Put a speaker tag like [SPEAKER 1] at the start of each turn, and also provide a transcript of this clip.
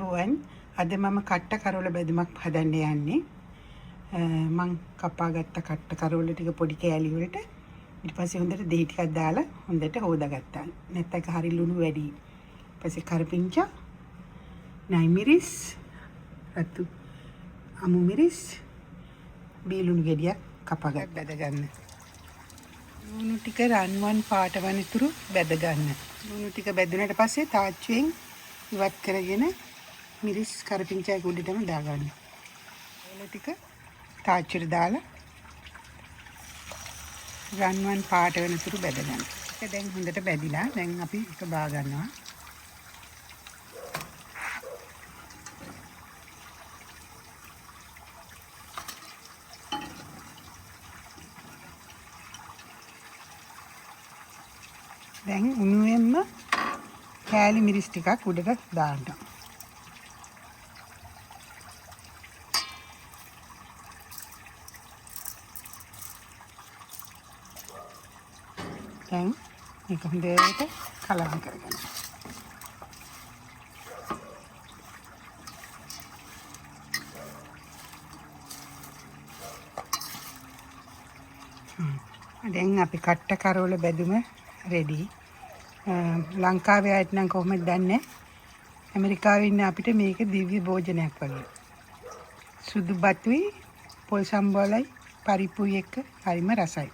[SPEAKER 1] අයිබෝවන් අද මම කට්ට කරවල බැදුමක් හදන්න යන්නේ. මං කපාගත්ත කට්ට කරවල ටික පොඩි කෑලි වලට ඊට පස්සේ හොඳට දෙහි ටිකක් දාලා හොඳට හොදාගත්තා. නැත්නම් ඒක හරි ලුණු වැඩි. ඊට පස්සේ කරපිංචා, නයි මිරිස්, රතු අමු මිරිස්, බීලුණු ගෙඩියක් කපාගත්තා. බැද ගන්න. ලුණු ටික රන්වන් පාට වනතුරු බැද ගන්න. ලුණු ටික බැදුනට පස්සේ තාච්චුවෙන් ඉවත් කරගෙන මිරිස් කරපිංචා කුඩටම දාගන්න. ඒල ටික තාච්චුවට දාලා රන්වන් පාට වෙනතුරු බැද ගන්න. ඒක දැන් හොඳට බැදිලා. දැන් අපි එක බා ගන්නවා. දැන් උණුවෙන්ම කෑලි මිරිස් ටිකක් උඩට දාන්න. දැන් මේක හොඳට කලවම් කරගන්න. දැන් අපි කට්ට කරවල බැදුම රෙඩි. ලංකාවේ අයට නම් කොහොමද දන්නේ? ඇමරිකාවේ ඉන්න අපිට මේක දිව්‍ය භෝජනයක් වගේ. සුදු බතුයි පොල් සම්බෝලයි පරිප්පුයි එක්ක හරිම රසයි.